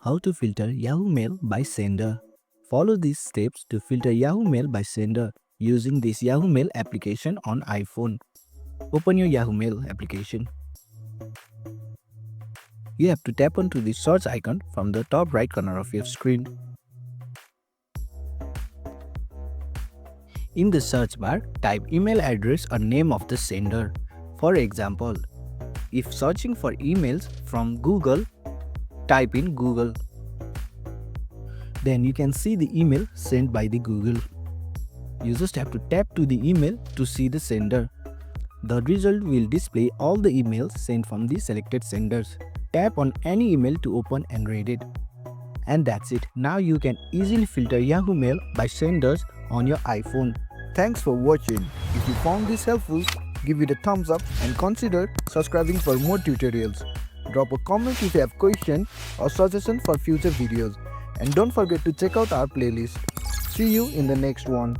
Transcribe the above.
How to filter Yahoo Mail by sender. Follow these steps to filter Yahoo Mail by sender using this Yahoo Mail application on iPhone. Open your Yahoo Mail application. You have to tap onto the search icon from the top right corner of your screen. In the search bar, type email address or name of the sender. For example, if searching for emails from Google, type in Google. Then you can see the email sent by the Google. You just have to tap to the email to see the sender. The result will display all the emails sent from the selected senders. Tap on any email to open and read it. And that's it. Now you can easily filter Yahoo Mail by senders on your iPhone. Thanks for watching. If you found this helpful, give it a thumbs up and consider subscribing for more tutorials. Drop a comment if you have questions or suggestions for future videos. And don't forget to check out our playlist. See you in the next one.